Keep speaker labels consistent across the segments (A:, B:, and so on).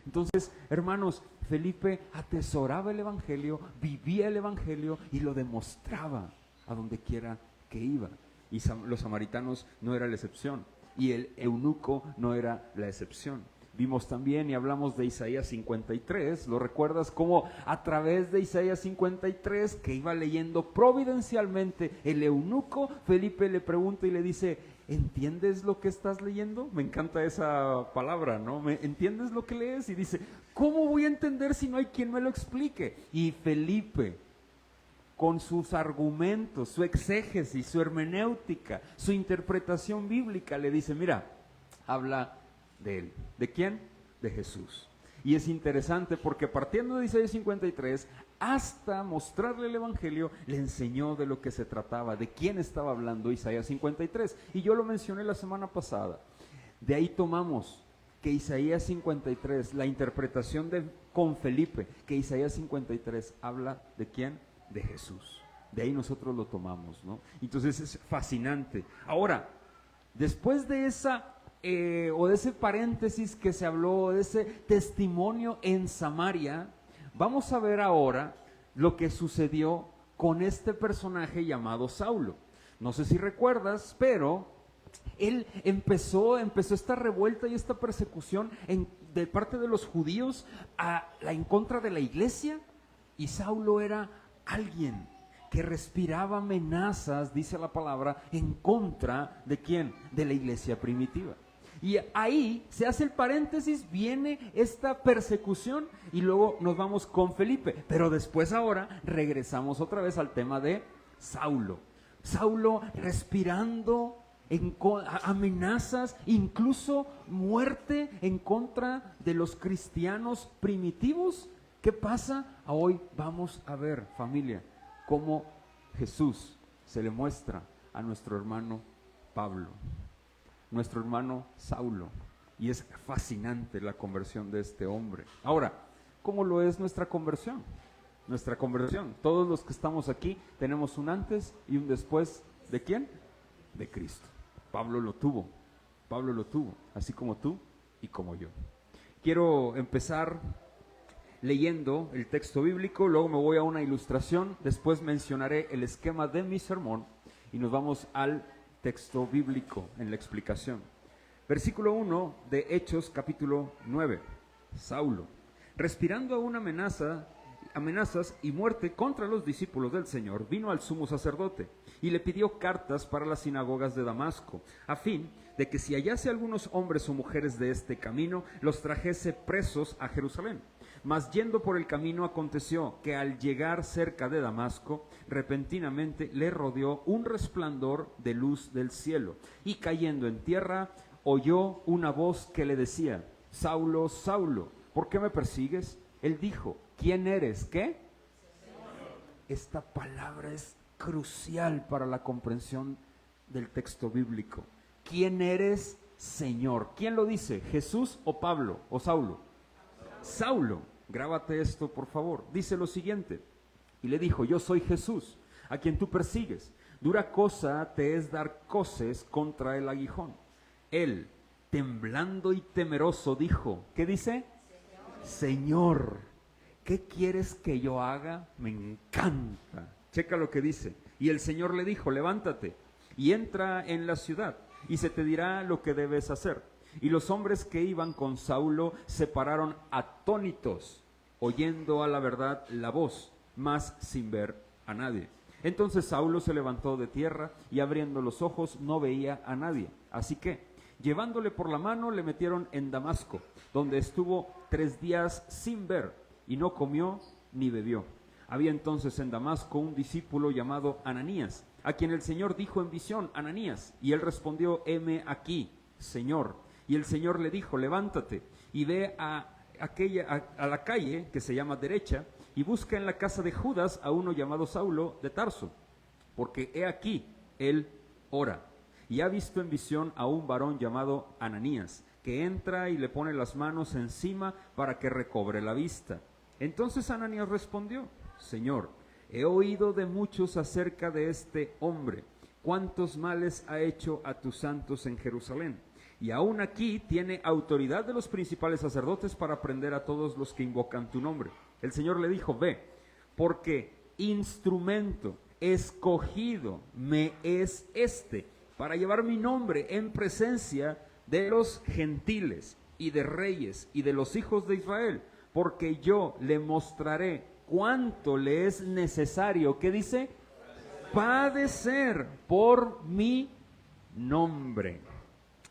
A: Entonces, hermanos, Felipe atesoraba el evangelio, vivía el evangelio y lo demostraba a donde quiera que iba. Y los samaritanos no era la excepción, y el eunuco no era la excepción. Vimos también y hablamos de Isaías 53, ¿lo recuerdas? Como a través de Isaías 53, que iba leyendo providencialmente el eunuco, Felipe le pregunta y le dice: ¿entiendes lo que estás leyendo? Me encanta esa palabra, ¿no? ¿Entiendes lo que lees? Y dice: ¿cómo voy a entender si no hay quien me lo explique? Y Felipe, con sus argumentos, su exégesis, su hermenéutica, su interpretación bíblica, le dice: mira, habla de él. ¿De quién? De Jesús. Y es interesante porque partiendo de Isaías 53 hasta mostrarle el evangelio, le enseñó de lo que se trataba, de quién estaba hablando Isaías 53. Y yo lo mencioné la semana pasada. De ahí tomamos que Isaías 53, la interpretación con Felipe, que Isaías 53 habla de quién? De Jesús. De ahí nosotros lo tomamos, ¿no? Entonces es fascinante. Ahora, después de de ese paréntesis que se habló, de ese testimonio en Samaria, vamos a ver ahora lo que sucedió con este personaje llamado Saulo. No sé si recuerdas, pero él empezó esta revuelta y esta persecución de parte de los judíos en contra de la iglesia, y Saulo era alguien que respiraba amenazas, dice la palabra, en contra de ¿quién? De la iglesia primitiva. Y ahí se hace el paréntesis, viene esta persecución y luego nos vamos con Felipe. Pero después ahora regresamos otra vez al tema de Saulo. Saulo respirando amenazas, incluso muerte en contra de los cristianos primitivos. ¿Qué pasa? Hoy vamos a ver, familia, cómo Jesús se le muestra a nuestro hermano Pablo, nuestro hermano Saulo, y es fascinante la conversión de este hombre. Ahora, ¿cómo lo es nuestra conversión? Nuestra conversión, todos los que estamos aquí tenemos un antes y un después. ¿De quién? De Cristo. Pablo lo tuvo, así como tú y como yo. Quiero empezar leyendo el texto bíblico, luego me voy a una ilustración, después mencionaré el esquema de mi sermón y nos vamos al texto bíblico en la explicación. Versículo 1 de Hechos capítulo 9. Saulo, respirando aún amenazas y muerte contra los discípulos del Señor, vino al sumo sacerdote y le pidió cartas para las sinagogas de Damasco, a fin de que si hallase algunos hombres o mujeres de este camino, los trajese presos a Jerusalén. Mas yendo por el camino aconteció que al llegar cerca de Damasco, repentinamente le rodeó un resplandor de luz del cielo, y cayendo en tierra, oyó una voz que le decía: Saulo, Saulo, ¿por qué me persigues? Él dijo: ¿quién eres? ¿Qué? Esta palabra es crucial para la comprensión del texto bíblico. ¿Quién eres, Señor? ¿Quién lo dice? ¿Jesús o Pablo o Saulo? Saulo. Grábate esto, por favor. Dice lo siguiente: y le dijo: yo soy Jesús, a quien tú persigues. Dura cosa te es dar coces contra el aguijón. Él, temblando y temeroso, dijo, ¿qué dice? Señor, ¿qué quieres que yo haga? Me encanta. Checa lo que dice. Y el Señor le dijo: levántate y entra en la ciudad, y se te dirá lo que debes hacer. Y los hombres que iban con Saulo se pararon atónitos, oyendo a la verdad la voz, mas sin ver a nadie. Entonces Saulo se levantó de tierra y abriendo los ojos no veía a nadie. Así que, llevándole por la mano, le metieron en Damasco, donde estuvo 3 días sin ver, y no comió ni bebió. Había entonces en Damasco un discípulo llamado Ananías, a quien el Señor dijo en visión: Ananías. Y él respondió: heme aquí, Señor. Y el Señor le dijo: levántate y ve a la calle que se llama Derecha, y busca en la casa de Judas a uno llamado Saulo de Tarso, porque he aquí, él ora, y ha visto en visión a un varón llamado Ananías, que entra y le pone las manos encima para que recobre la vista. Entonces Ananías respondió: Señor, he oído de muchos acerca de este hombre, cuántos males ha hecho a tus santos en Jerusalén. Y aún aquí tiene autoridad de los principales sacerdotes para prender a todos los que invocan tu nombre. El Señor le dijo, ve, porque instrumento escogido me es este, para llevar mi nombre en presencia de los gentiles y de reyes y de los hijos de Israel, porque yo le mostraré cuánto le es necesario, ¿qué dice? Padecer por mi nombre.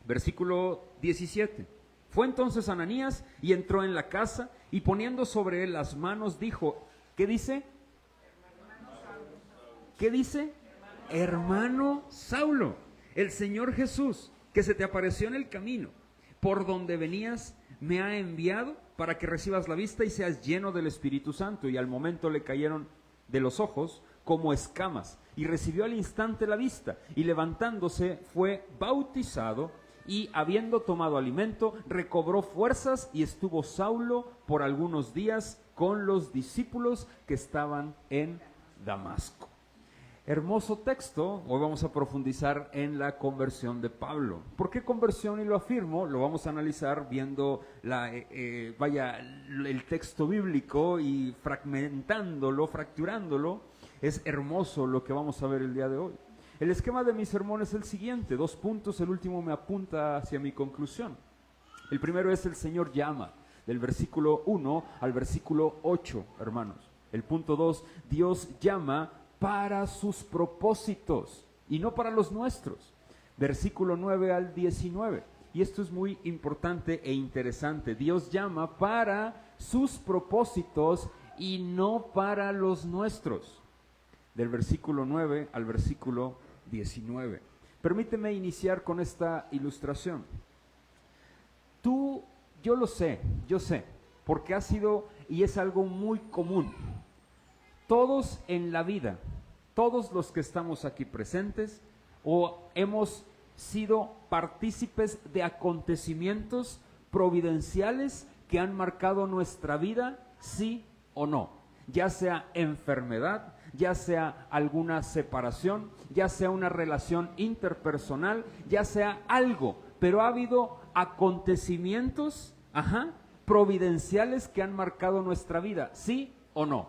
A: Versículo 17. Fue entonces Ananías y entró en la casa y poniendo sobre él las manos dijo, ¿qué dice? ¿Qué dice? Hermano Saulo, el Señor Jesús, que se te apareció en el camino, por donde venías, me ha enviado para que recibas la vista y seas lleno del Espíritu Santo. Y al momento le cayeron de los ojos como escamas, y recibió al instante la vista, y levantándose fue bautizado, y habiendo tomado alimento, recobró fuerzas, y estuvo Saulo por algunos días con los discípulos que estaban en Damasco. Hermoso texto. Hoy vamos a profundizar en la conversión de Pablo. ¿Por qué conversión? Y lo afirmo, lo vamos a analizar viendo el texto bíblico y fracturándolo. Es hermoso lo que vamos a ver el día de hoy. El esquema de mi sermón es el siguiente, 2 puntos, el último me apunta hacia mi conclusión. El primero es el Señor llama, del versículo 1 al versículo 8, hermanos. El punto 2, Dios llama para sus propósitos y no para los nuestros. Versículo 9 al 19. Y esto es muy importante e interesante. Dios llama para sus propósitos y no para los nuestros. Del versículo 9 al versículo 19. Permíteme iniciar con esta ilustración. Yo sé, porque ha sido y es algo muy común. Todos en la vida, todos los que estamos aquí presentes o hemos sido partícipes de acontecimientos providenciales que han marcado nuestra vida, sí o no, ya sea enfermedad, ya sea alguna separación, ya sea una relación interpersonal, ya sea algo, pero ha habido acontecimientos, providenciales que han marcado nuestra vida, sí o no.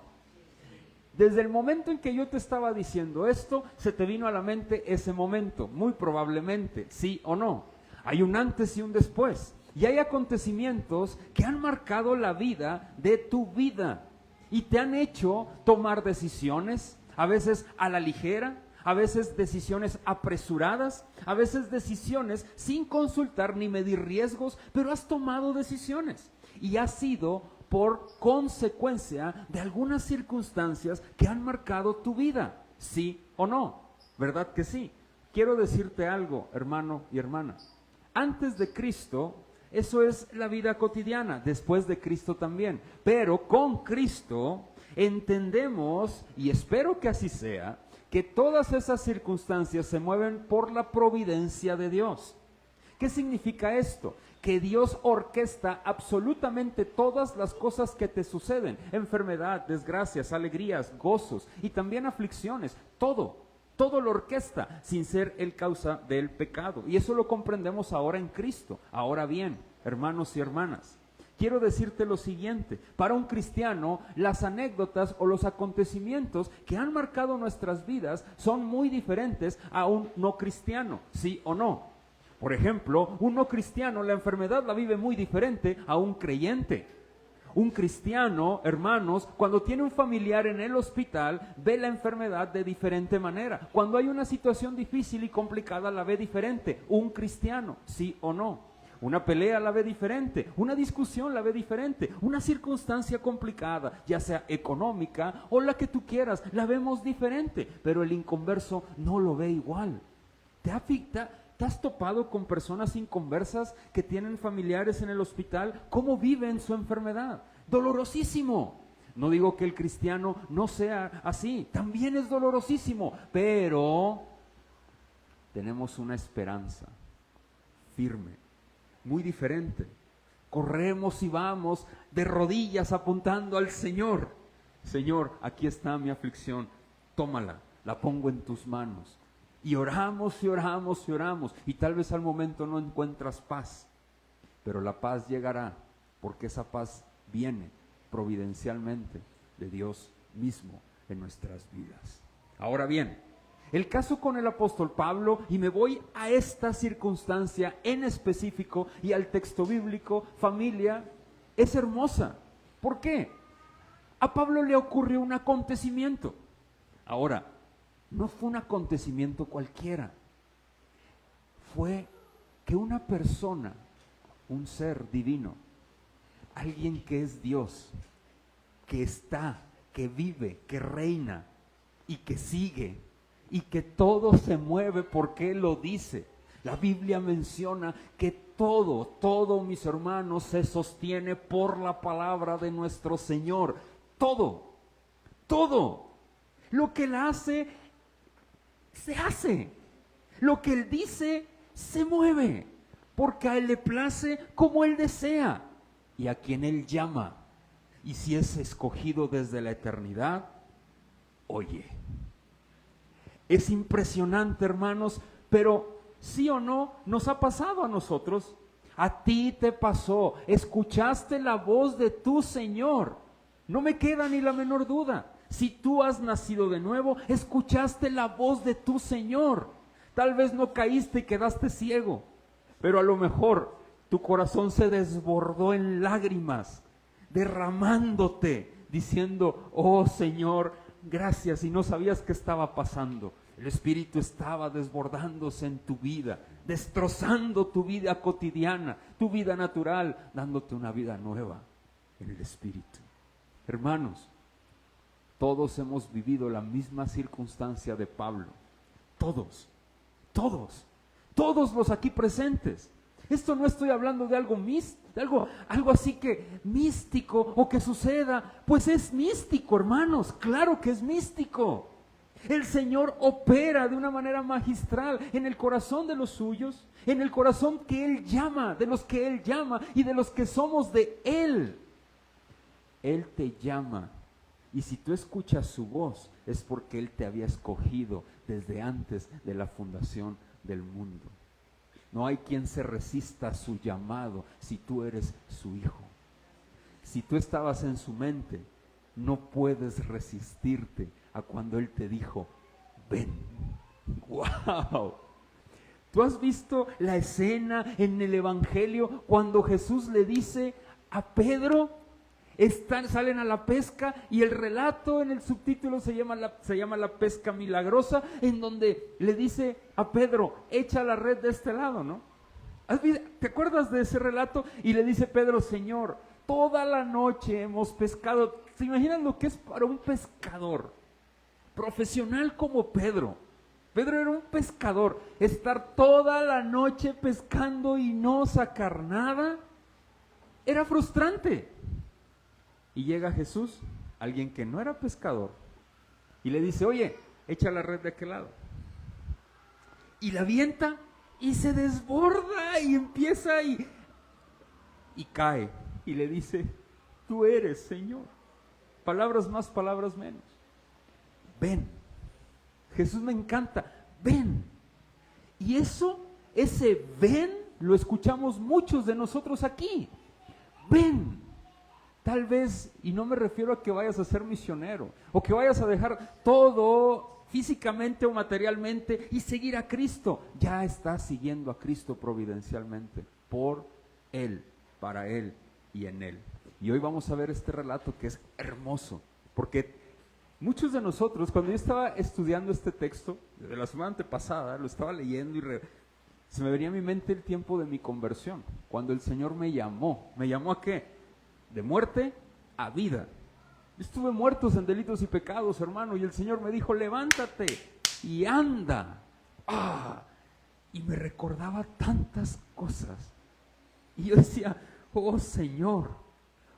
A: Desde el momento en que yo te estaba diciendo esto, se te vino a la mente ese momento, muy probablemente, sí o no. Hay un antes y un después, y hay acontecimientos que han marcado la vida de tu vida, y te han hecho tomar decisiones, a veces a la ligera, a veces decisiones apresuradas, a veces decisiones sin consultar ni medir riesgos, pero has tomado decisiones, y has sido por consecuencia de algunas circunstancias que han marcado tu vida, ¿sí o no? ¿Verdad que sí? Quiero decirte algo, hermano y hermana. Antes de Cristo, eso es la vida cotidiana, después de Cristo también. Pero con Cristo entendemos, y espero que así sea, que todas esas circunstancias se mueven por la providencia de Dios. ¿Qué significa esto? Que Dios orquesta absolutamente todas las cosas que te suceden, enfermedad, desgracias, alegrías, gozos y también aflicciones, todo lo orquesta sin ser el causa del pecado. Y eso lo comprendemos ahora en Cristo. Ahora bien, hermanos y hermanas, quiero decirte lo siguiente: para un cristiano, las anécdotas o los acontecimientos que han marcado nuestras vidas son muy diferentes a un no cristiano, ¿sí o no? Por ejemplo, un no cristiano la enfermedad la vive muy diferente a un creyente. Un cristiano, hermanos, cuando tiene un familiar en el hospital, ve la enfermedad de diferente manera. Cuando hay una situación difícil y complicada, la ve diferente. Un cristiano, ¿sí o no? Una pelea la ve diferente, una discusión la ve diferente, una circunstancia complicada, ya sea económica o la que tú quieras, la vemos diferente, pero el inconverso no lo ve igual. ¿Te has topado con personas inconversas que tienen familiares en el hospital? ¿Cómo viven su enfermedad? Dolorosísimo. No digo que el cristiano no sea así, también es dolorosísimo, pero tenemos una esperanza firme, muy diferente. Corremos y vamos de rodillas apuntando al Señor. Señor, aquí está mi aflicción, tómala, la pongo en tus manos. Y oramos y oramos y oramos. Y tal vez al momento no encuentras paz. Pero la paz llegará, porque esa paz viene providencialmente de Dios mismo en nuestras vidas. Ahora bien, el caso con el apóstol Pablo, y me voy a esta circunstancia en específico y al texto bíblico, familia, es hermosa. ¿Por qué? A Pablo le ocurrió un acontecimiento. Ahora, no fue un acontecimiento cualquiera. Fue que una persona, un ser divino, alguien que es Dios, que está, que vive, que reina y que sigue y que todo se mueve porque Él lo dice. La Biblia menciona que todo, mis hermanos, se sostiene por la palabra de nuestro Señor. Todo. Lo que Él hace, se hace. Lo que Él dice, se mueve. Porque a Él le place como Él desea. Y a quien Él llama. Y si es escogido desde la eternidad, oye. Es impresionante, hermanos, pero sí o no, nos ha pasado a nosotros. A ti te pasó, escuchaste la voz de tu Señor. No me queda ni la menor duda. Si tú has nacido de nuevo, escuchaste la voz de tu Señor. Tal vez no caíste y quedaste ciego, pero a lo mejor tu corazón se desbordó en lágrimas, derramándote, diciendo, oh Señor, gracias, y no sabías qué estaba pasando. El Espíritu estaba desbordándose en tu vida, destrozando tu vida cotidiana, tu vida natural, dándote una vida nueva en el Espíritu. Hermanos, todos hemos vivido la misma circunstancia de Pablo. Todos los aquí presentes. Esto no estoy hablando de algo algo así que místico o que suceda. Pues es místico, hermanos, claro que es místico. El Señor opera de una manera magistral en el corazón de los suyos, en el corazón que Él llama, de los que Él llama y de los que somos de Él. Él te llama, y si tú escuchas su voz es porque Él te había escogido desde antes de la fundación del mundo. No hay quien se resista a su llamado si tú eres su hijo. Si tú estabas en su mente, no puedes resistirte a cuando Él te dijo, ven. ¡Wow! ¿Tú has visto la escena en el Evangelio cuando Jesús le dice a Pedro, salen a la pesca, y el relato en el subtítulo se llama la pesca milagrosa, en donde le dice a Pedro, echa la red de este lado, ¿no? ¿Te acuerdas de ese relato? Y le dice Pedro, Señor, toda la noche hemos pescado. ¿Se imaginan lo que es para un pescador profesional como Pedro? Pedro era un pescador, estar toda la noche pescando y no sacar nada, era frustrante. Y llega Jesús, alguien que no era pescador, y le dice, oye, echa la red de aquel lado. Y la avienta y se desborda y empieza y cae. Y le dice, tú eres, Señor. Palabras más, palabras menos. Ven. Jesús me encanta. Ven. Y ese ven, lo escuchamos muchos de nosotros aquí. Ven. Tal vez, y no me refiero a que vayas a ser misionero, o que vayas a dejar todo físicamente o materialmente y seguir a Cristo. Ya estás siguiendo a Cristo providencialmente, por Él, para Él y en Él. Y hoy vamos a ver este relato que es hermoso, porque muchos de nosotros, cuando yo estaba estudiando este texto, desde la semana antepasada, lo estaba leyendo y se me venía a mi mente el tiempo de mi conversión, cuando el Señor me llamó. ¿Me llamó a qué? De muerte a vida. Estuve muerto en delitos y pecados, hermano, y el Señor me dijo, levántate y anda. Y me recordaba tantas cosas. Y yo decía, oh Señor,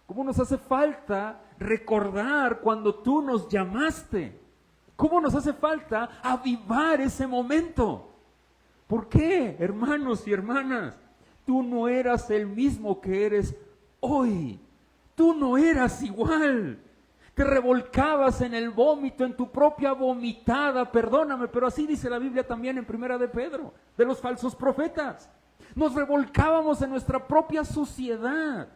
A: ¿cómo nos hace falta recordar cuando tú nos llamaste? ¿Cómo nos hace falta avivar ese momento? ¿Por qué, hermanos y hermanas? Tú no eras el mismo que eres hoy. Tú no eras igual. Te revolcabas en el vómito, en tu propia vomitada, perdóname, pero así dice la Biblia también en Primera de Pedro, de los falsos profetas. Nos revolcábamos en nuestra propia suciedad.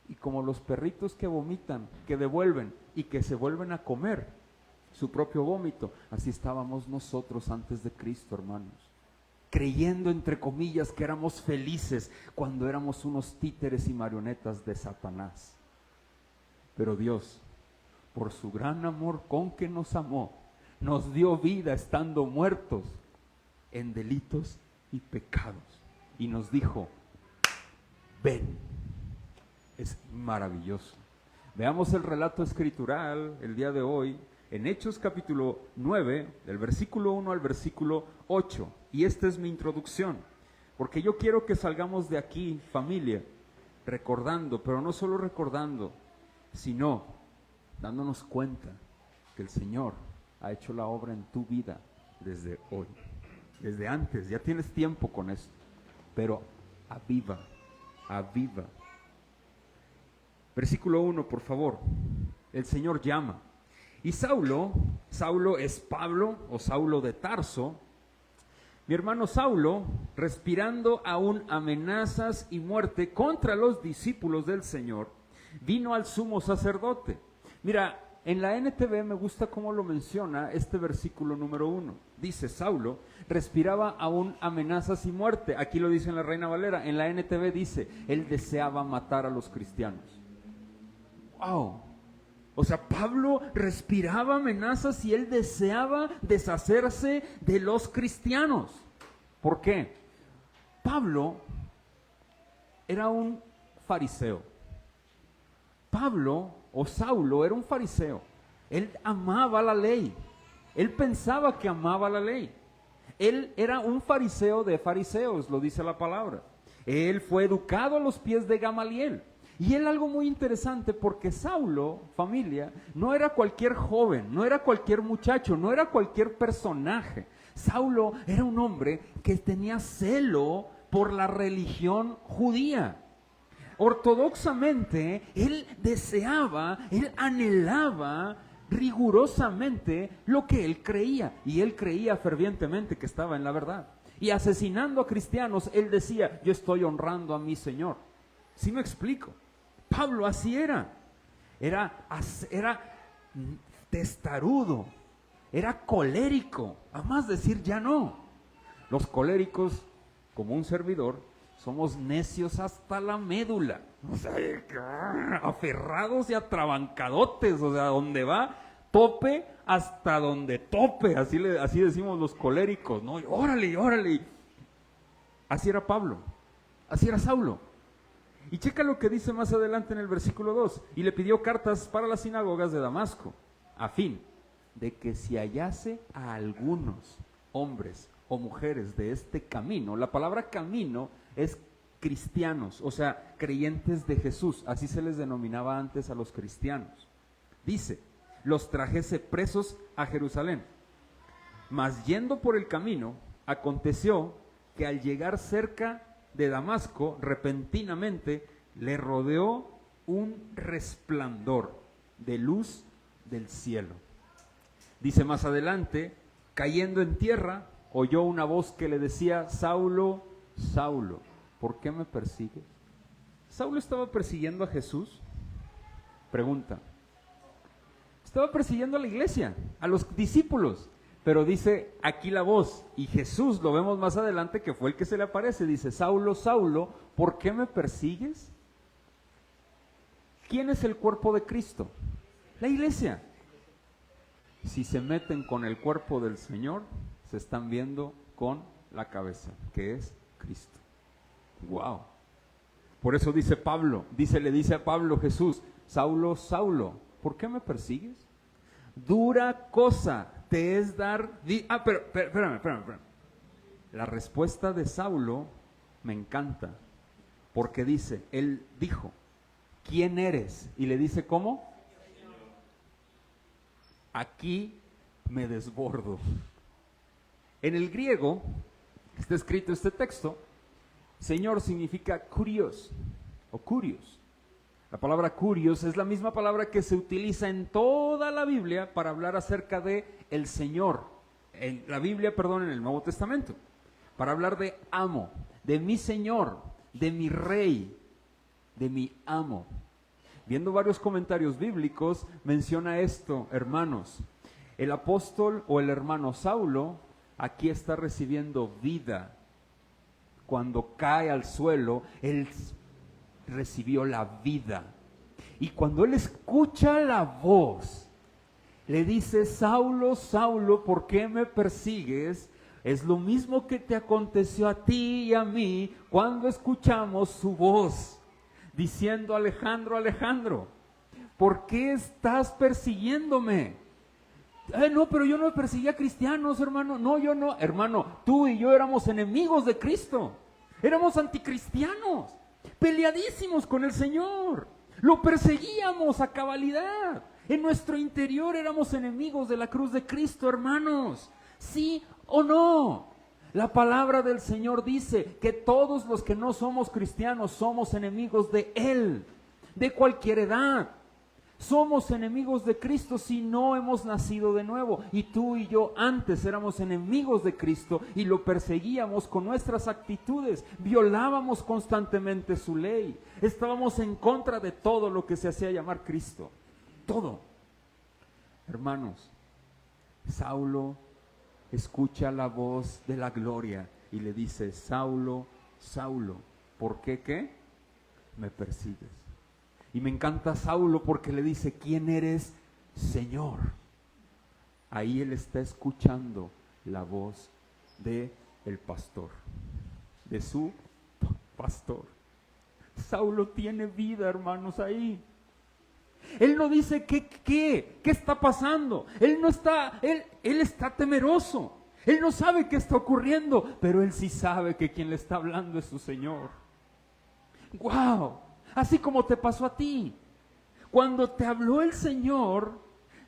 A: Y como los perritos que vomitan, que devuelven y que se vuelven a comer su propio vómito, así estábamos nosotros antes de Cristo, hermanos. Creyendo, entre comillas, que éramos felices cuando éramos unos títeres y marionetas de Satanás. Pero Dios, por su gran amor con que nos amó, nos dio vida estando muertos en delitos y pecados. Y nos dijo, ven. Es maravilloso. Veamos el relato escritural el día de hoy en Hechos capítulo 9, del versículo 1 al versículo 8. Y esta es mi introducción, porque yo quiero que salgamos de aquí, familia, recordando, pero no solo recordando, sino dándonos cuenta que el Señor ha hecho la obra en tu vida desde hoy, desde antes. Ya tienes tiempo con esto, pero aviva. Versículo 1, por favor. El Señor llama. Y Saulo es Pablo o Saulo de Tarso. Mi hermano Saulo, respirando aún amenazas y muerte contra los discípulos del Señor, vino al sumo sacerdote. Mira, en la NTV me gusta cómo lo menciona este versículo número 1. Dice, Saulo respiraba aún amenazas y muerte. Aquí lo dice en la Reina Valera. En la NTV dice, él deseaba matar a los cristianos. ¡Wow! O sea, Pablo respiraba amenazas y él deseaba deshacerse de los cristianos. ¿Por qué? Pablo era un fariseo. Pablo o Saulo era un fariseo. Él amaba la ley. Él pensaba que amaba la ley. Él era un fariseo de fariseos, lo dice la palabra. Él fue educado a los pies de Gamaliel. Y él algo muy interesante, porque Saulo, familia, no era cualquier joven, no era cualquier muchacho, no era cualquier personaje. Saulo era un hombre que tenía celo por la religión judía. Ortodoxamente, él deseaba, él anhelaba rigurosamente lo que él creía. Y él creía fervientemente que estaba en la verdad. Y asesinando a cristianos, él decía, yo estoy honrando a mi Señor. ¿Sí me explico? Pablo así era testarudo, era colérico, a más decir ya no. Los coléricos, como un servidor, somos necios hasta la médula, o sea, aferrados y atrabancadotes, o sea, donde va, tope hasta donde tope, así decimos los coléricos, ¿no? Y órale. Así era Pablo, así era Saulo. Y checa lo que dice más adelante en el versículo 2. Y le pidió cartas para las sinagogas de Damasco, a fin de que si hallase a algunos hombres o mujeres de este camino, la palabra camino es cristianos, o sea, creyentes de Jesús, así se les denominaba antes a los cristianos. Dice, los trajese presos a Jerusalén. Mas yendo por el camino, aconteció que al llegar cerca de Damasco, repentinamente le rodeó un resplandor de luz del cielo. Dice más adelante, cayendo en tierra, oyó una voz que le decía, Saulo, Saulo, ¿por qué me persigues? ¿Saulo estaba persiguiendo a Jesús? Pregunta. Estaba persiguiendo a la iglesia, a los discípulos. Pero dice aquí la voz, y Jesús, lo vemos más adelante, que fue el que se le aparece, dice, Saulo, Saulo, ¿por qué me persigues? ¿Quién es el cuerpo de Cristo? La iglesia. Si se meten con el cuerpo del Señor, se están viendo con la cabeza, que es Cristo. ¡Wow! Por eso dice Pablo, le dice a Pablo Jesús, Saulo, Saulo, ¿por qué me persigues? Dura cosa te es dar... pero espérame. La respuesta de Saulo me encanta, porque dice, él dijo, ¿quién eres? Y le dice, ¿cómo? Aquí me desbordo. En el griego está escrito este texto, Señor significa curios o curios. La palabra curios es la misma palabra que se utiliza en toda la Biblia para hablar acerca de el Señor. En la Biblia, perdón, en el Nuevo Testamento. Para hablar de amo, de mi Señor, de mi Rey, de mi amo. Viendo varios comentarios bíblicos, menciona esto, hermanos. El apóstol o el hermano Saulo aquí está recibiendo vida. Cuando cae al suelo, él recibió la vida. Y cuando él escucha la voz, le dice: Saulo, Saulo, ¿por qué me persigues? Es lo mismo que te aconteció a ti y a mí cuando escuchamos su voz, diciendo: Alejandro, Alejandro, ¿por qué estás persiguiéndome? No, pero yo no perseguía cristianos, hermano. No, yo no. Hermano, tú y yo éramos enemigos de Cristo. Éramos anticristianos, peleadísimos con el Señor. Lo perseguíamos a cabalidad. En nuestro interior éramos enemigos de la cruz de Cristo, hermanos. ¿Sí o no? La palabra del Señor dice que todos los que no somos cristianos somos enemigos de Él, de cualquier edad. Somos enemigos de Cristo si no hemos nacido de nuevo. Y tú y yo antes éramos enemigos de Cristo y lo perseguíamos con nuestras actitudes. Violábamos constantemente su ley. Estábamos en contra de todo lo que se hacía llamar Cristo. Todo. Hermanos, Saulo escucha la voz de la gloria y le dice: Saulo, Saulo, ¿por qué me persigues? Y me encanta Saulo porque le dice: ¿quién eres, Señor? Ahí él está escuchando la voz de el pastor, de su pastor. Saulo tiene vida, hermanos, ahí. Él no dice ¿qué está pasando? Él no está, él está temeroso. Él no sabe qué está ocurriendo, pero él sí sabe que quien le está hablando es su Señor. ¡Wow! Así como te pasó a ti. Cuando te habló el Señor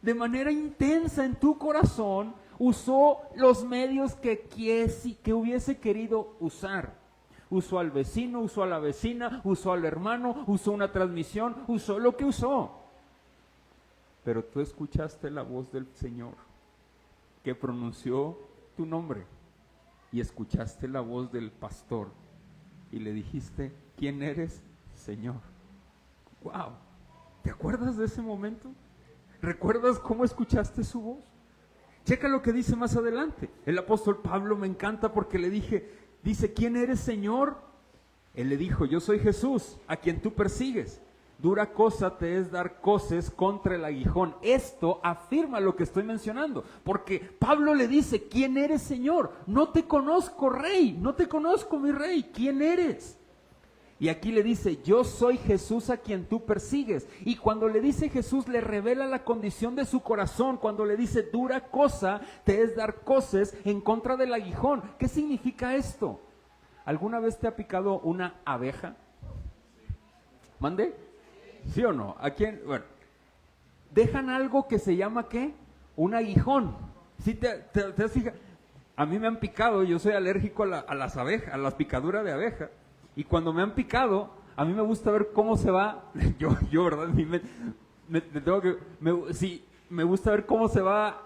A: de manera intensa en tu corazón, usó los medios que hubiese querido usar. Usó al vecino, usó a la vecina, usó al hermano, usó una transmisión, usó lo que usó. Pero tú escuchaste la voz del Señor que pronunció tu nombre y escuchaste la voz del pastor y le dijiste: ¿quién eres, Señor? ¡Wow! ¿Te acuerdas de ese momento? ¿Recuerdas cómo escuchaste su voz? Checa lo que dice más adelante. El apóstol Pablo me encanta porque dice: ¿quién eres, Señor? Él le dijo: yo soy Jesús, a quien tú persigues. Dura cosa te es dar coces contra el aguijón. Esto afirma lo que estoy mencionando, porque Pablo le dice: ¿quién eres, Señor? No te conozco, Rey, no te conozco, mi Rey, ¿quién eres? Y aquí le dice: yo soy Jesús a quien tú persigues. Y cuando le dice Jesús, le revela la condición de su corazón. Cuando le dice: dura cosa te es dar coces en contra del aguijón. ¿Qué significa esto? ¿Alguna vez te ha picado una abeja? ¿Mande? ¿Sí o no? ¿A quién? Bueno, dejan algo que se llama ¿qué? Un aguijón. ¿Sí te has fijado? A mí me han picado, yo soy alérgico a las abejas, a las picaduras de abeja. Y cuando me han picado, a mí me gusta ver cómo se va. Yo ¿verdad? Me gusta ver cómo se va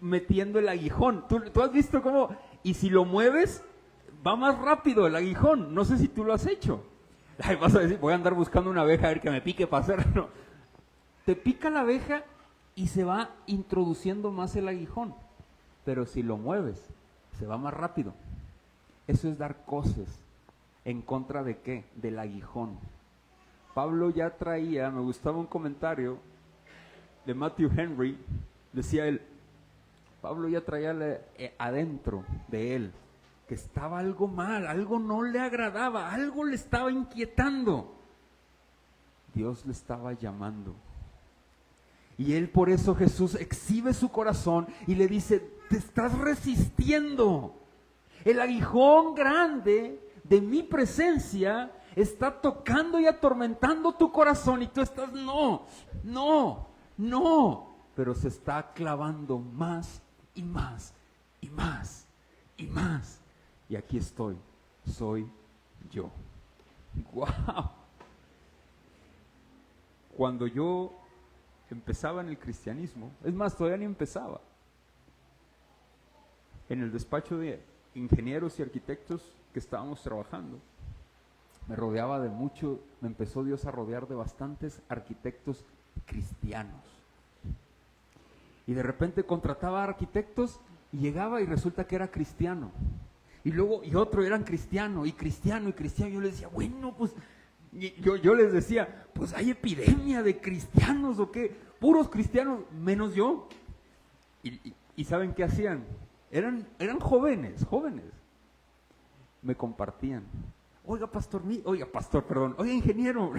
A: metiendo el aguijón. ¿Tú has visto cómo? Y si lo mueves, va más rápido el aguijón. No sé si tú lo has hecho. Ay, vas a decir: voy a andar buscando una abeja a ver que me pique para hacerlo. Te pica la abeja y se va introduciendo más el aguijón. Pero si lo mueves, se va más rápido. Eso es dar coces. ¿En contra de qué? Del aguijón. Pablo ya traía, me gustaba un comentario de Matthew Henry, decía él: Pablo ya traía adentro de él que estaba algo mal, algo no le agradaba, algo le estaba inquietando. Dios le estaba llamando. Y él, por eso Jesús exhibe su corazón y le dice: te estás resistiendo. El aguijón grande de mi presencia está tocando y atormentando tu corazón y tú estás: no, pero se está clavando más y más y más y más. Y aquí estoy, soy yo. ¡Wow! cuando yo empezaba en el cristianismo, es más, todavía ni empezaba, en el despacho de ingenieros y arquitectos que estábamos trabajando, me rodeaba de mucho, me empezó Dios a rodear de bastantes arquitectos cristianos. Y de repente contrataba arquitectos y llegaba y resulta que era cristiano. Y luego, y otro eran cristiano, y cristiano, y cristiano. Yo les decía, bueno, pues, yo les decía, pues hay epidemia de cristianos o qué, puros cristianos, menos yo. Y ¿saben qué hacían? Eran jóvenes. Me compartían. Oiga, ingeniero,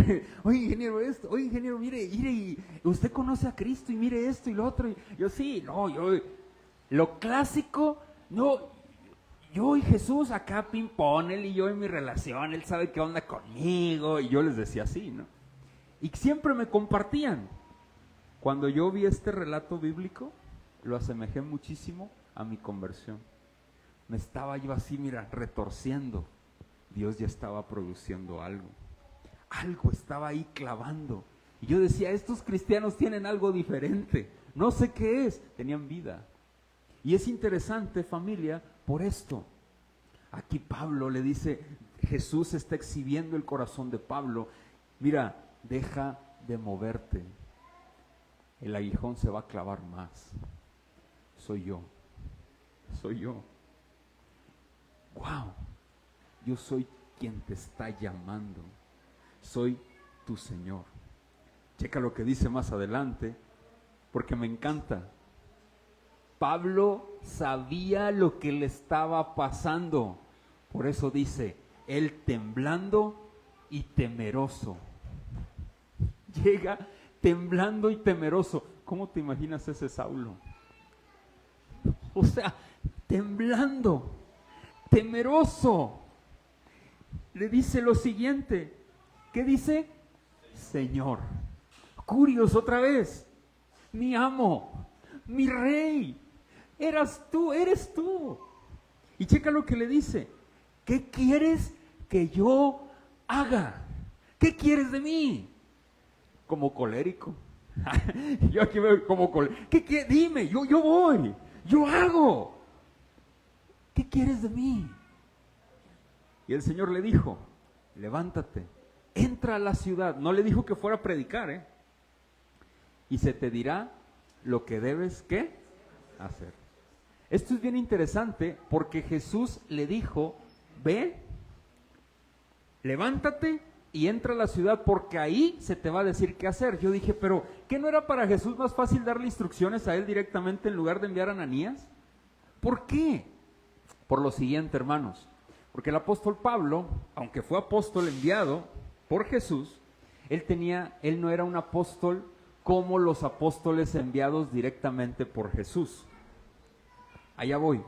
A: esto, oiga, ingeniero, mire, y usted conoce a Cristo y mire esto y lo otro. Y yo, sí, no, lo clásico, no, yo y Jesús acá ping-pong, él y yo en mi relación, él sabe qué onda conmigo, y yo les decía así, ¿no? Y siempre me compartían. Cuando yo vi este relato bíblico, lo asemejé muchísimo a mi conversión. Me estaba yo así, mira, retorciendo. Dios ya estaba produciendo algo estaba ahí clavando. Y yo decía, estos cristianos tienen algo diferente, no sé qué es, tenían vida. Y es interesante, familia, por esto. Aquí Pablo le dice, Jesús está exhibiendo el corazón de Pablo. Mira, deja de moverte, el aguijón se va a clavar más. Soy yo. Wow. Yo soy quien te está llamando. Soy tu Señor. Checa lo que dice más adelante, porque me encanta. Pablo sabía lo que le estaba pasando. Por eso dice, él temblando y temeroso. Llega temblando y temeroso. ¿Cómo te imaginas ese Saulo? O sea, temblando, temeroso. Le dice lo siguiente. ¿Qué dice? Señor. Curios otra vez. Mi amo, mi rey. Eres tú. Y checa lo que le dice. ¿Qué quieres que yo haga? ¿Qué quieres de mí? Como colérico. Yo aquí veo como colérico. ¿Qué? Dime, yo voy. Yo hago. ¿Qué quieres de mí? Y el Señor le dijo, levántate, entra a la ciudad. No le dijo que fuera a predicar, y se te dirá lo que debes, ¿qué? Hacer. Esto es bien interesante porque Jesús le dijo, ve, levántate y entra a la ciudad porque ahí se te va a decir qué hacer. Yo dije, pero ¿qué no era para Jesús más fácil darle instrucciones a él directamente en lugar de enviar a Ananías? ¿Por qué? Por lo siguiente, hermanos. Porque el apóstol Pablo, aunque fue apóstol enviado por Jesús, él no era un apóstol como los apóstoles enviados directamente por Jesús. Allá voy.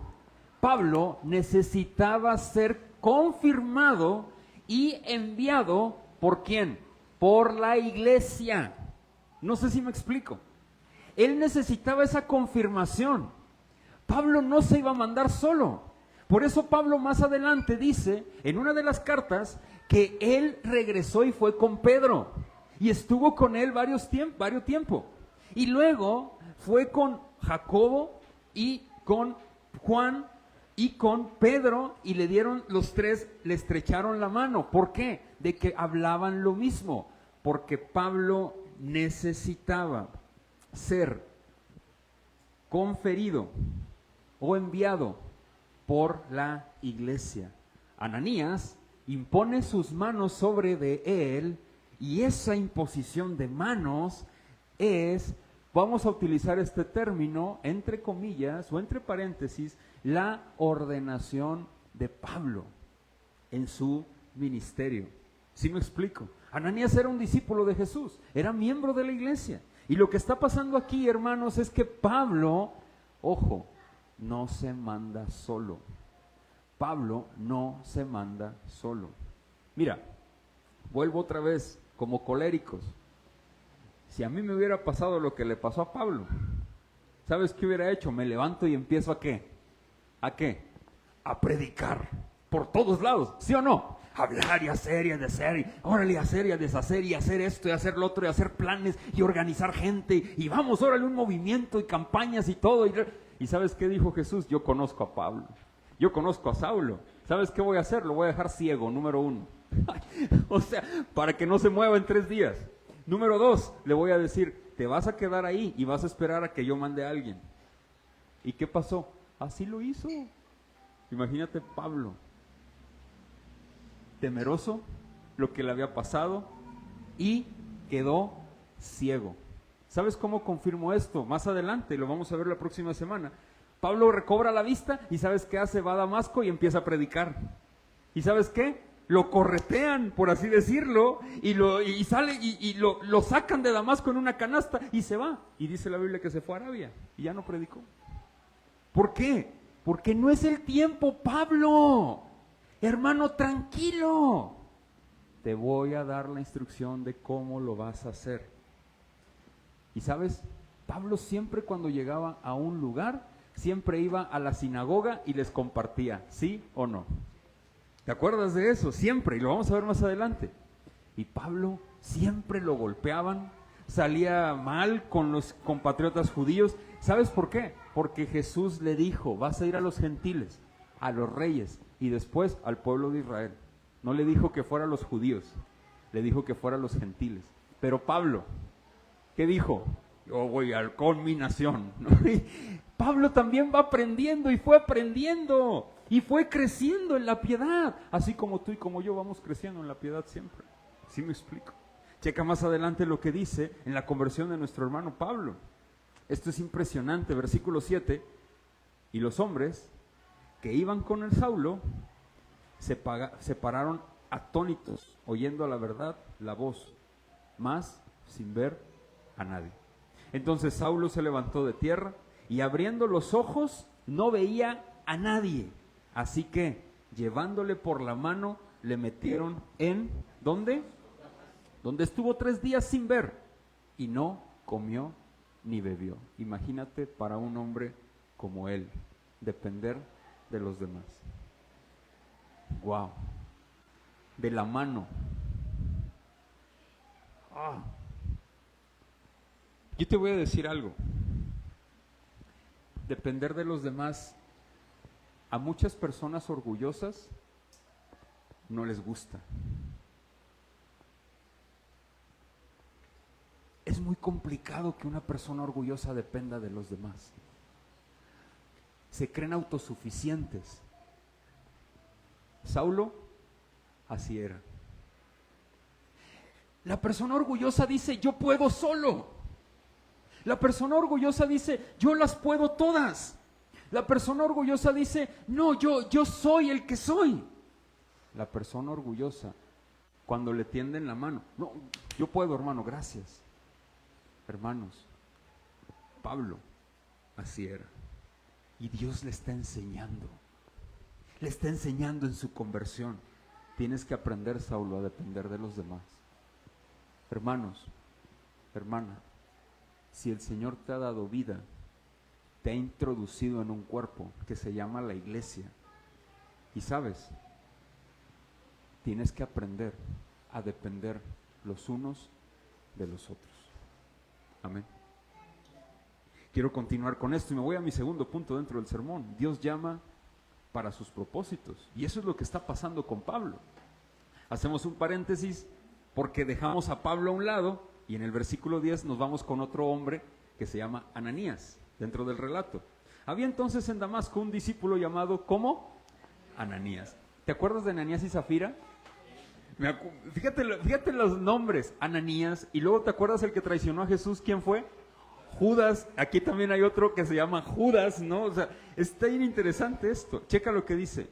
A: Pablo necesitaba ser confirmado y enviado ¿por quién? Por la iglesia. No sé si me explico. Él necesitaba esa confirmación. Pablo no se iba a mandar solo. Por eso Pablo más adelante dice, en una de las cartas, que él regresó y fue con Pedro. Y estuvo con él varios tiempo. Y luego fue con Jacobo y con Juan y con Pedro, y los tres le estrecharon la mano. ¿Por qué? De que hablaban lo mismo. Porque Pablo necesitaba ser conferido o enviado por la iglesia. Ananías impone sus manos sobre de él, y esa imposición de manos es, vamos a utilizar este término entre comillas o entre paréntesis, la ordenación de Pablo en su ministerio. ¿Sí me explico? Ananías era un discípulo de Jesús, era miembro de la iglesia, y lo que está pasando aquí, hermanos, es que Pablo, ojo, no se manda solo. Pablo no se manda solo. Mira, vuelvo otra vez como coléricos. Si a mí me hubiera pasado lo que le pasó a Pablo, ¿sabes qué hubiera hecho? Me levanto y empiezo ¿a qué? ¿A qué? A predicar. por todos lados, ¿sí o no? Hablar y hacer y deshacer, y órale, y hacer y a deshacer, y hacer esto y hacer lo otro, y hacer planes y organizar gente, y vamos, órale, un movimiento y campañas y todo. ¿Y sabes qué dijo Jesús? Yo conozco a Pablo, yo conozco a Saulo. ¿Sabes qué voy a hacer? Lo voy a dejar ciego, número 1. O sea, para que no se mueva en 3 días. Número 2, le voy a decir, te vas a quedar ahí y vas a esperar a que yo mande a alguien. ¿Y qué pasó? Así lo hizo. Imagínate Pablo, temeroso, lo que le había pasado, y quedó ciego. ¿Sabes cómo confirmó esto? Más adelante, lo vamos a ver la próxima semana. Pablo recobra la vista y ¿sabes qué hace? Va a Damasco y empieza a predicar. ¿Y sabes qué? Lo corretean, por así decirlo, y sale y lo sacan de Damasco en una canasta y se va. Y dice la Biblia que se fue a Arabia y ya no predicó. ¿Por qué? Porque no es el tiempo, Pablo. Hermano, tranquilo. Te voy a dar la instrucción de cómo lo vas a hacer. Y sabes, Pablo siempre cuando llegaba a un lugar, siempre iba a la sinagoga y les compartía, ¿sí o no? ¿Te acuerdas de eso? Siempre, y lo vamos a ver más adelante. Y Pablo siempre lo golpeaban, salía mal con los compatriotas judíos. ¿Sabes por qué? Porque Jesús le dijo, vas a ir a los gentiles, a los reyes y después al pueblo de Israel. No le dijo que fuera a los judíos, le dijo que fuera a los gentiles. Pero Pablo, ¿qué dijo? Yo voy con mi nación. Pablo también va aprendiendo y fue aprendiendo y fue creciendo en la piedad, así como tú y como yo vamos creciendo en la piedad siempre. ¿Sí me explico? Checa más adelante lo que dice en la conversión de nuestro hermano Pablo. Esto es impresionante, versículo 7. Y los hombres que iban con el Saulo se pararon atónitos, oyendo la verdad, la voz, mas sin ver a nadie. Entonces Saulo se levantó de tierra y abriendo los ojos no veía a nadie. Así que, llevándole por la mano, le metieron en, ¿dónde? Donde estuvo 3 días sin ver y no comió ni bebió. Imagínate para un hombre como él, depender de los demás. Wow. De la mano. Yo te voy a decir algo. Depender de los demás, a muchas personas orgullosas no les gusta. Es muy complicado que una persona orgullosa dependa de los demás. Se creen autosuficientes. Saulo, así era. La persona orgullosa dice, yo puedo solo. La persona orgullosa dice, yo las puedo todas. La persona orgullosa dice, no, yo soy el que soy. La persona orgullosa, cuando le tienden la mano, no, yo puedo, hermano, gracias. Hermanos, Pablo, así era. Y Dios le está enseñando en su conversión. Tienes que aprender, Saulo, a depender de los demás. Hermanos, hermana, si el Señor te ha dado vida, te ha introducido en un cuerpo que se llama la iglesia, y sabes, tienes que aprender a depender los unos de los otros. Amén. Quiero continuar con esto y me voy a mi segundo punto dentro del sermón. Dios llama para sus propósitos, y eso es lo que está pasando con Pablo. Hacemos un paréntesis porque dejamos a Pablo a un lado y en el versículo 10 nos vamos con otro hombre que se llama Ananías, dentro del relato. Había entonces en Damasco un discípulo llamado, ¿cómo? Ananías. ¿Te acuerdas de Ananías y Zafira? Fíjate los nombres, Ananías, y luego te acuerdas el que traicionó a Jesús, ¿quién fue? Judas. Aquí también hay otro que se llama Judas, ¿no? O sea, está bien interesante esto. Checa lo que dice.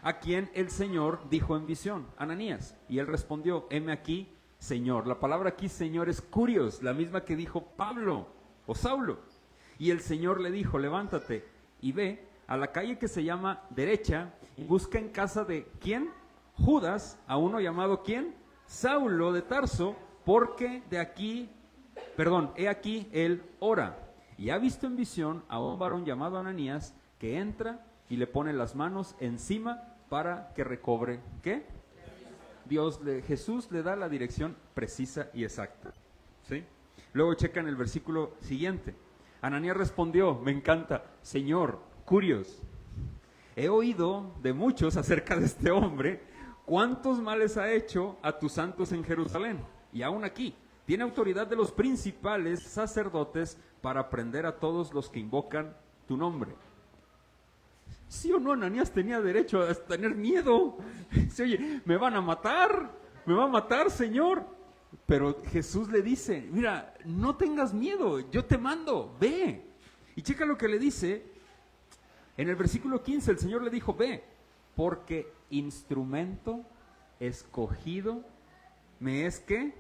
A: A quien el Señor dijo en visión, Ananías, y él respondió, heme aquí, Señor. La palabra aquí, Señor, es curios, la misma que dijo Pablo o Saulo. Y el Señor le dijo, levántate y ve a la calle que se llama Derecha y busca en casa de, ¿quién? Judas, a uno llamado, ¿quién? Saulo de Tarso, porque he aquí él ora. Y ha visto en visión a un varón llamado Ananías que entra y le pone las manos encima para que recobre, ¿qué? Jesús le da la dirección precisa y exacta, ¿sí? Luego checan el versículo siguiente. Ananías respondió, me encanta, Señor, curios, he oído de muchos acerca de este hombre, cuántos males ha hecho a tus santos en Jerusalén, y aún aquí, tiene autoridad de los principales sacerdotes para prender a todos los que invocan tu nombre. ¿Sí o no, Ananías tenía derecho a tener miedo? Sí, oye, me van a matar, me va a matar, Señor. Pero Jesús le dice, mira, no tengas miedo, yo te mando, ve. Y checa lo que le dice, en el versículo 15 el Señor le dijo, ve, porque instrumento escogido me es que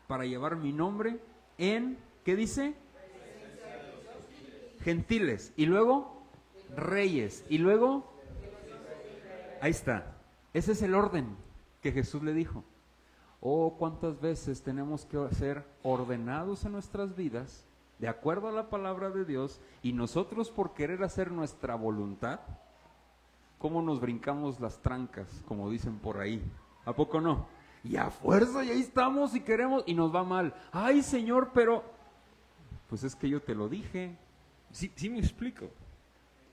A: para llevar mi nombre en, ¿qué dice? Gentiles, y luego reyes, y luego, ahí está, ese es el orden que Jesús le dijo. Oh, cuántas veces tenemos que ser ordenados en nuestras vidas, de acuerdo a la palabra de Dios, y nosotros por querer hacer nuestra voluntad, cómo nos brincamos las trancas, como dicen por ahí, ¿a poco no? Y a fuerza, y ahí estamos y queremos, y nos va mal. Ay, Señor, pero, pues es que yo te lo dije. Sí me explico.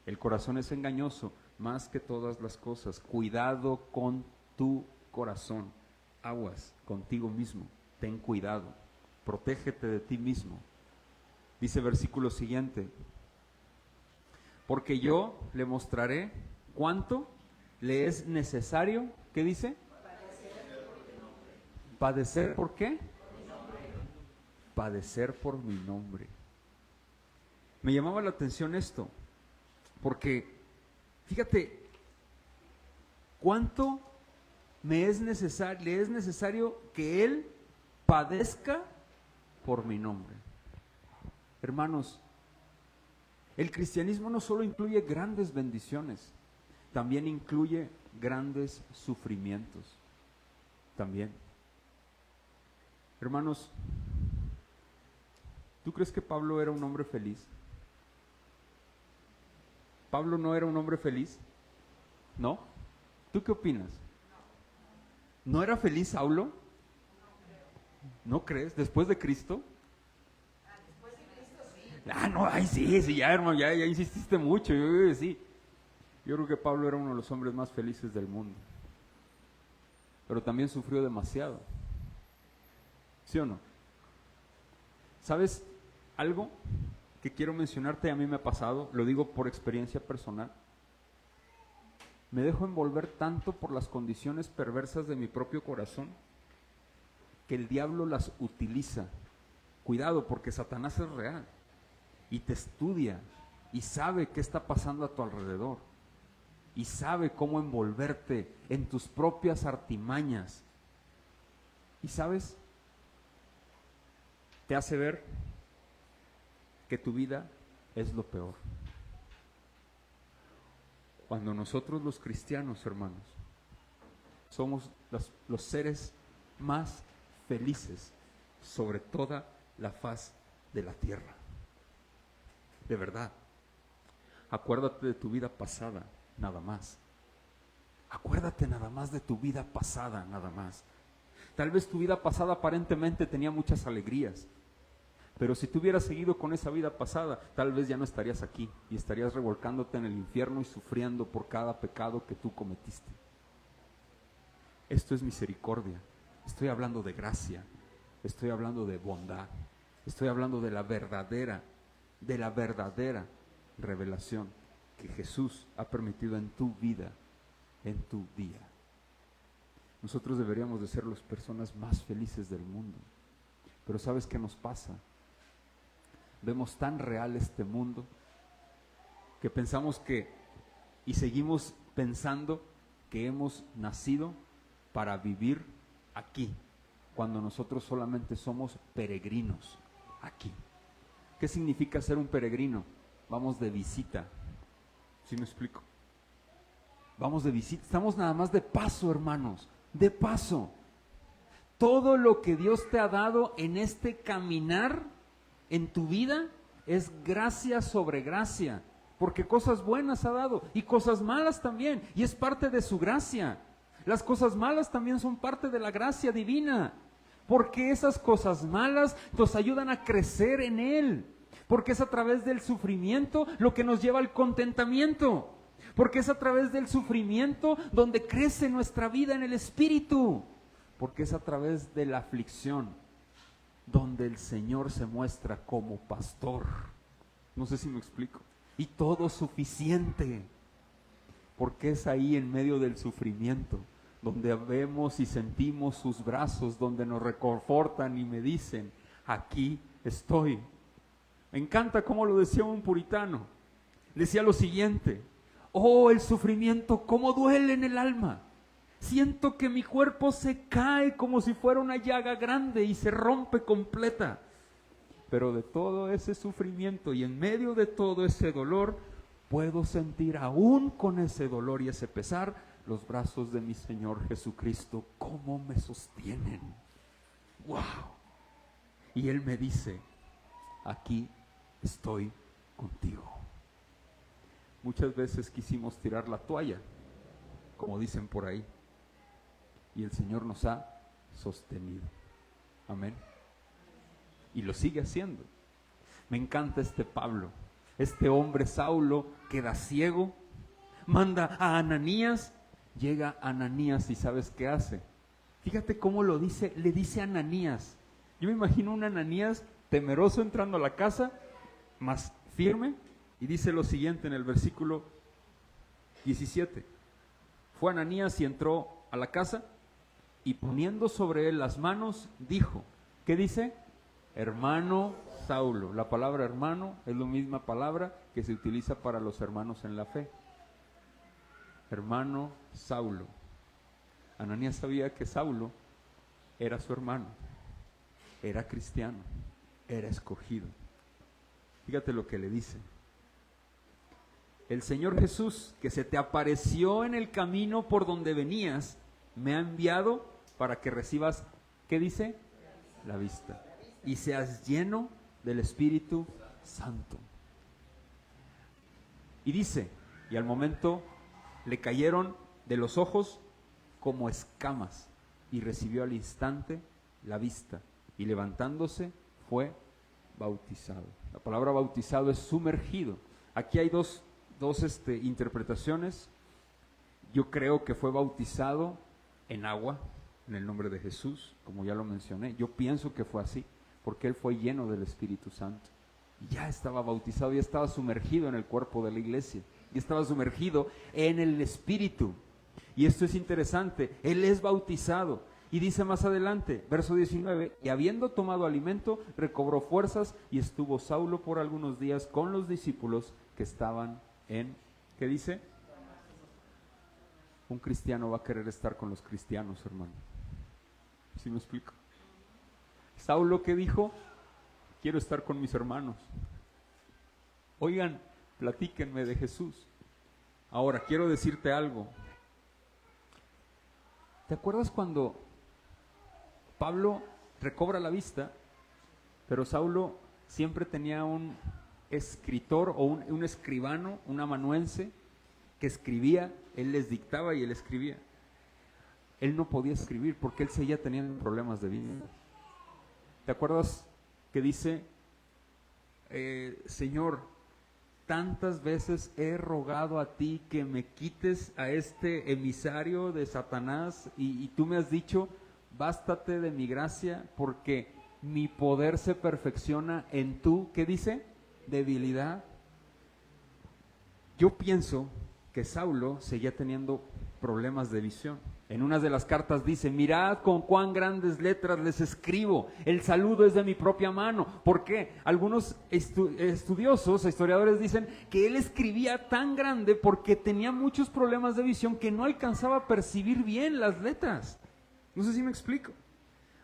A: El corazón es engañoso, más que todas las cosas. Cuidado con tu corazón. Aguas contigo mismo, ten cuidado, protégete de ti mismo. Dice versículo siguiente, porque yo le mostraré cuánto le es necesario, ¿qué dice? Padecer, ¿por qué? Padecer por mi nombre. Me llamaba la atención esto, porque fíjate, cuánto le es necesario que Él padezca por mi nombre. Hermanos, el cristianismo no solo incluye grandes bendiciones, también incluye grandes sufrimientos. También. Hermanos, ¿tú crees que Pablo era un hombre feliz? ¿Pablo no era un hombre feliz? ¿No? ¿Tú qué opinas? ¿No era feliz Saulo? ¿No crees? ¿Después de Cristo?
B: Después de Cristo sí.
A: No, ay, sí, ya, hermano, ya insististe mucho. Sí. Yo creo que Pablo era uno de los hombres más felices del mundo. Pero también sufrió demasiado. ¿Sí o no? ¿Sabes algo que quiero mencionarte? A mí me ha pasado, lo digo por experiencia personal. Me dejo envolver tanto por las condiciones perversas de mi propio corazón que el diablo las utiliza. Cuidado, porque Satanás es real y te estudia y sabe qué está pasando a tu alrededor y sabe cómo envolverte en tus propias artimañas. Y sabes, te hace ver que tu vida es lo peor. Cuando nosotros los cristianos, hermanos, somos los seres más felices sobre toda la faz de la tierra. De verdad. Acuérdate de tu vida pasada, nada más. Acuérdate nada más de tu vida pasada, nada más. Tal vez tu vida pasada aparentemente tenía muchas alegrías, pero si tú hubieras seguido con esa vida pasada, tal vez ya no estarías aquí y estarías revolcándote en el infierno y sufriendo por cada pecado que tú cometiste. Esto es misericordia. Estoy hablando de gracia. Estoy hablando de bondad. Estoy hablando de la verdadera revelación que Jesús ha permitido en tu vida, en tu día. Nosotros deberíamos de ser las personas más felices del mundo. Pero ¿sabes qué nos pasa? Vemos tan real este mundo que pensamos y seguimos pensando que hemos nacido para vivir aquí, cuando nosotros solamente somos peregrinos aquí. ¿Qué significa ser un peregrino? Vamos de visita. ¿Sí me explico? Vamos de visita, estamos nada más de paso, hermanos, de paso. Todo lo que Dios te ha dado en este caminar en tu vida es gracia sobre gracia. porque cosas buenas ha dado y cosas malas también, y es parte de su gracia. Las cosas malas también son parte de la gracia divina, porque esas cosas malas nos ayudan a crecer en Él, porque es a través del sufrimiento lo que nos lleva al contentamiento, porque es a través del sufrimiento donde crece nuestra vida en el Espíritu, porque es a través de la aflicción donde el Señor se muestra como pastor. No sé si me explico. Y todo suficiente, porque es ahí en medio del sufrimiento donde vemos y sentimos sus brazos, donde nos reconfortan y me dicen, aquí estoy. Me encanta cómo lo decía un puritano. Decía lo siguiente: oh, el sufrimiento, cómo duele en el alma. Siento que mi cuerpo se cae como si fuera una llaga grande y se rompe completa. Pero de todo ese sufrimiento y en medio de todo ese dolor, puedo sentir aún con ese dolor y ese pesar, los brazos de mi Señor Jesucristo, cómo me sostienen. ¡Wow! Y Él me dice, aquí estoy contigo. Muchas veces quisimos tirar la toalla, como dicen por ahí, y el Señor nos ha sostenido. Amén. Y lo sigue haciendo. Me encanta este Pablo, este hombre Saulo queda ciego, manda a Ananías, llega Ananías y ¿sabes qué hace? Fíjate cómo lo dice, le dice a Ananías. Yo me imagino un Ananías temeroso entrando a la casa, más firme, y dice lo siguiente en el versículo 17. Fue Ananías y entró a la casa y poniendo sobre él las manos, dijo, ¿qué dice? Hermano Saulo. La palabra hermano es la misma palabra que se utiliza para los hermanos en la fe. Hermano Saulo. Ananías sabía que Saulo era su hermano, era cristiano, era escogido. Fíjate lo que le dice. El Señor Jesús, que se te apareció en el camino por donde venías, me ha enviado para que recibas, ¿qué dice? La vista. Y seas lleno del Espíritu Santo. Y dice, y al momento le cayeron de los ojos como escamas, y recibió al instante la vista, y levantándose fue bautizado. La palabra bautizado es sumergido. Aquí hay dos interpretaciones. Yo creo que fue bautizado en agua, en el nombre de Jesús, como ya lo mencioné. Yo pienso que fue así, porque él fue lleno del Espíritu Santo. Y ya estaba bautizado, ya estaba sumergido en el cuerpo de la iglesia, ya estaba sumergido en el Espíritu. Y esto es interesante, él es bautizado. Y dice más adelante, verso 19, y habiendo tomado alimento, recobró fuerzas y estuvo Saulo por algunos días con los discípulos que estaban en, ¿qué dice? Un cristiano va a querer estar con los cristianos, hermano. ¿Sí me explico? Saulo, ¿qué dijo? Quiero estar con mis hermanos. Oigan, platíquenme de Jesús. Ahora, quiero decirte algo. ¿Te acuerdas cuando Pablo recobra la vista, pero Saulo siempre tenía un escritor o un escribano, un amanuense, que escribía, él les dictaba y él escribía? Él no podía escribir porque él seguía teniendo problemas de vida. ¿Te acuerdas que dice, Señor, tantas veces he rogado a ti que me quites a este emisario de Satanás y tú me has dicho, bástate de mi gracia porque mi poder se perfecciona en tu, ¿qué dice? Debilidad. Yo pienso que Saulo seguía teniendo problemas de visión. En una de las cartas dice, mirad con cuán grandes letras les escribo, el saludo es de mi propia mano. ¿Por qué? Algunos estudiosos, historiadores dicen que él escribía tan grande porque tenía muchos problemas de visión que no alcanzaba a percibir bien las letras. No sé si me explico.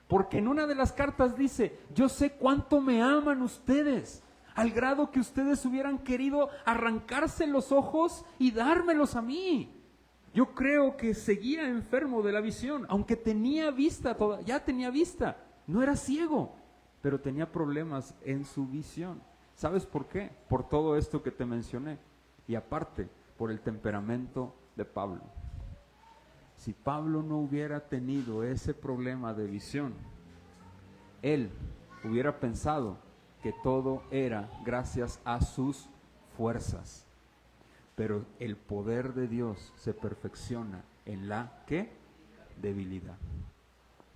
A: Porque en una de las cartas dice, yo sé cuánto me aman ustedes, al grado que ustedes hubieran querido arrancarse los ojos y dármelos a mí. Yo creo que seguía enfermo de la visión, aunque tenía vista, ya tenía vista, no era ciego, pero tenía problemas en su visión. ¿Sabes por qué? Por todo esto que te mencioné. Y aparte, por el temperamento de Pablo. Si Pablo no hubiera tenido ese problema de visión, él hubiera pensado que todo era gracias a sus fuerzas. Pero el poder de Dios se perfecciona en la ¿qué? Debilidad.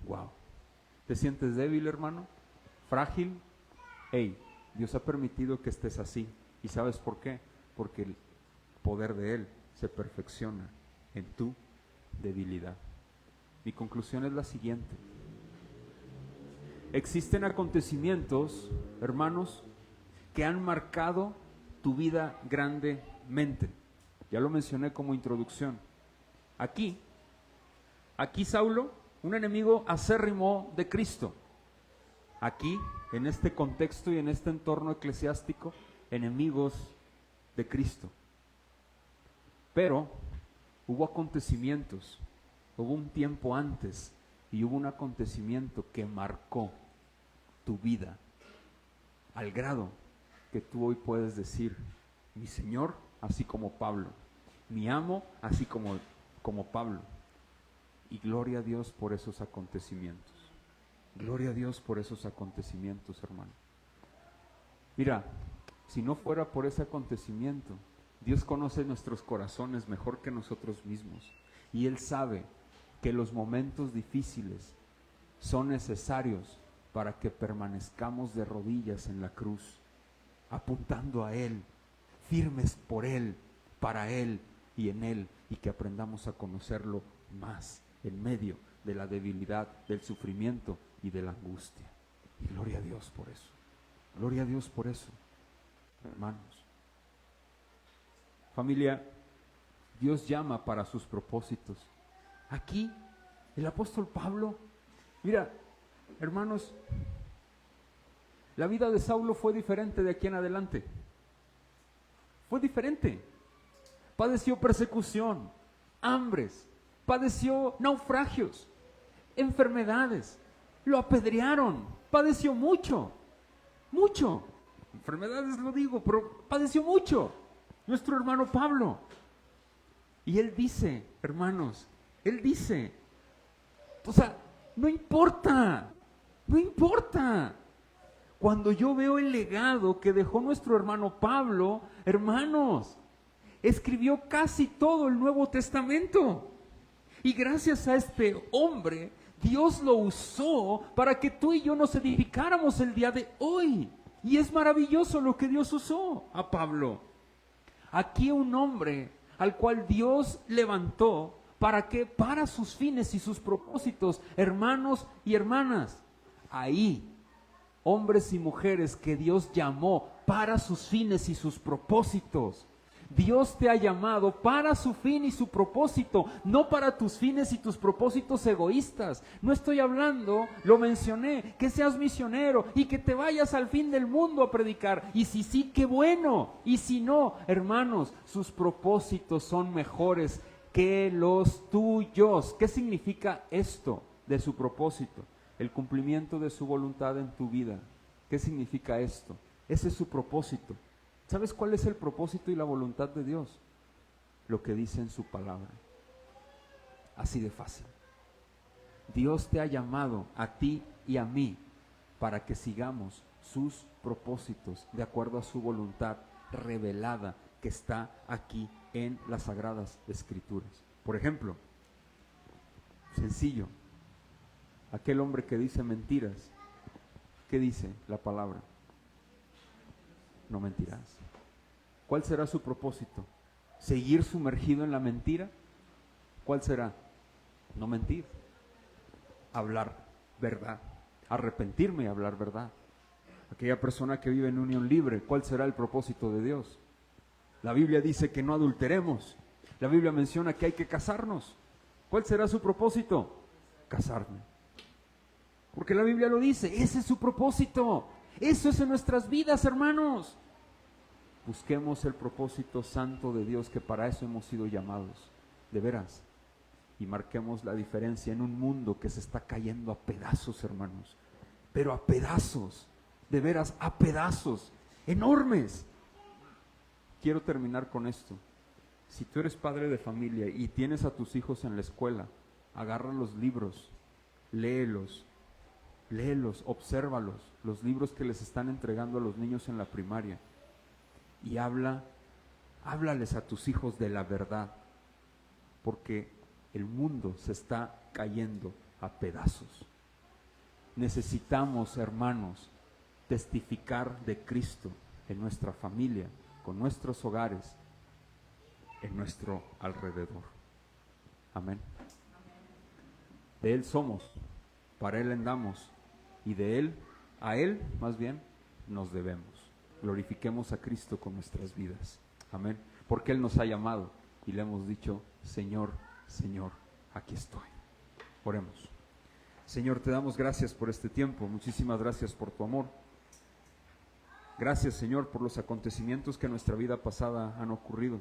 A: Wow. ¿Te sientes débil, hermano? ¿Frágil? Hey, Dios ha permitido que estés así. ¿Y sabes por qué? Porque el poder de Él se perfecciona en tu debilidad. Mi conclusión es la siguiente. Existen acontecimientos, hermanos, que han marcado tu vida grandemente. Ya lo mencioné como introducción. Aquí Saulo, un enemigo acérrimo de Cristo. Aquí, en este contexto y en este entorno eclesiástico, enemigos de Cristo. Pero hubo acontecimientos, hubo un tiempo antes y hubo un acontecimiento que marcó tu vida al grado que tú hoy puedes decir, mi Señor, así como Pablo, mi amo, así como Pablo. Y gloria a Dios por esos acontecimientos. Gloria a Dios por esos acontecimientos, hermano. Mira, si no fuera por ese acontecimiento, Dios conoce nuestros corazones mejor que nosotros mismos. Y Él sabe que los momentos difíciles son necesarios para que permanezcamos de rodillas en la cruz, apuntando a Él, firmes por Él, para Él y en Él, y que aprendamos a conocerlo más en medio de la debilidad, del sufrimiento y de la angustia. Y gloria a Dios por eso. Gloria a Dios por eso, hermanos. Familia, Dios llama para sus propósitos. Aquí, el apóstol Pablo, mira, hermanos, la vida de Saulo fue diferente de aquí en adelante. Fue diferente. Padeció persecución, hambres, padeció naufragios, enfermedades, lo apedrearon, padeció mucho. Enfermedades lo digo, pero padeció mucho. Nuestro hermano Pablo. Y él dice, hermanos, o sea, no importa. Cuando yo veo el legado que dejó nuestro hermano Pablo, hermanos, escribió casi todo el Nuevo Testamento. Y gracias a este hombre, Dios lo usó para que tú y yo nos edificáramos el día de hoy. Y es maravilloso lo que Dios usó a Pablo. Aquí un hombre al cual Dios levantó para que, para sus fines y sus propósitos, hermanos y hermanas, ahí, hombres y mujeres que Dios llamó para sus fines y sus propósitos. Dios te ha llamado para su fin y su propósito, no para tus fines y tus propósitos egoístas. No estoy hablando, lo mencioné, que seas misionero y que te vayas al fin del mundo a predicar. Y si sí, qué bueno. Y si no, hermanos, sus propósitos son mejores que los tuyos. ¿Qué significa esto de su propósito? El cumplimiento de su voluntad en tu vida. ¿Qué significa esto? Ese es su propósito. ¿Sabes cuál es el propósito y la voluntad de Dios? Lo que dice en su palabra. Así de fácil. Dios te ha llamado a ti y a mí para que sigamos sus propósitos de acuerdo a su voluntad revelada que está aquí en las Sagradas Escrituras. Por ejemplo, sencillo, aquel hombre que dice mentiras, ¿qué dice la palabra? No mentirás. ¿Cuál será su propósito? ¿Seguir sumergido en la mentira? ¿Cuál será? No mentir. Hablar verdad. Arrepentirme y hablar verdad. Aquella persona que vive en unión libre, ¿cuál será el propósito de Dios? La Biblia dice que no adulteremos. La Biblia menciona que hay que casarnos. ¿Cuál será su propósito? Casarme. Porque la Biblia lo dice, ese es su propósito. Eso es en nuestras vidas, hermanos. Busquemos el propósito santo de Dios, que para eso hemos sido llamados, de veras. Y marquemos la diferencia en un mundo que se está cayendo a pedazos, hermanos. Pero a pedazos, de veras, a pedazos enormes. quiero terminar con esto. Si tú eres padre de familia y tienes a tus hijos en la escuela, agarra los libros, léelos, obsérvalos, los libros que les están entregando a los niños en la primaria, y háblales a tus hijos de la verdad, porque el mundo se está cayendo a pedazos. Necesitamos, hermanos, testificar de Cristo en nuestra familia, con nuestros hogares, en nuestro alrededor. Amén. De Él somos, para Él andamos, y de Él, a Él, más bien, nos debemos. Glorifiquemos a Cristo con nuestras vidas. Amén. Porque Él nos ha llamado y le hemos dicho, Señor, Señor, aquí estoy. Oremos. Señor, te damos gracias por este tiempo. Muchísimas gracias por tu amor. Gracias, Señor, por los acontecimientos que en nuestra vida pasada han ocurrido.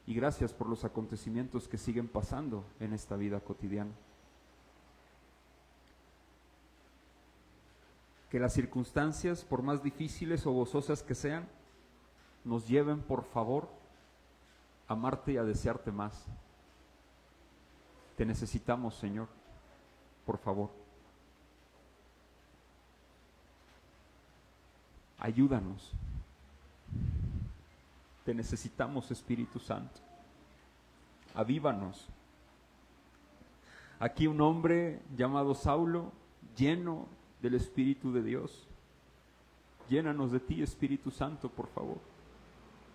A: Y gracias por los acontecimientos que siguen pasando en esta vida cotidiana. Que las circunstancias, por más difíciles o gozosas que sean, nos lleven, por favor, a amarte y a desearte más. Te necesitamos, Señor, por favor. Ayúdanos. Te necesitamos, Espíritu Santo. Avívanos. Aquí un hombre llamado Saulo, lleno del Espíritu de Dios. Llénanos de ti, Espíritu Santo, por favor.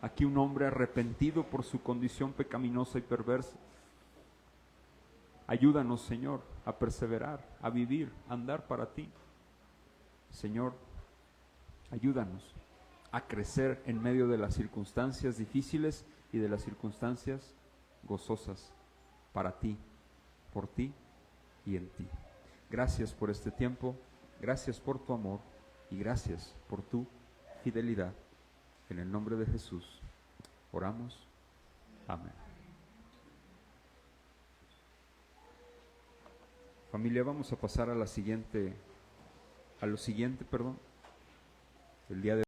A: Aquí un hombre arrepentido por su condición pecaminosa y perversa. Ayúdanos, Señor, a perseverar, a vivir, a andar para ti. Señor, ayúdanos a crecer en medio de las circunstancias difíciles y de las circunstancias gozosas para ti, por ti y en ti. Gracias por este tiempo, gracias por tu amor y gracias por tu fidelidad. En el nombre de Jesús oramos. Amén. Familia, vamos a pasar a lo siguiente, el día de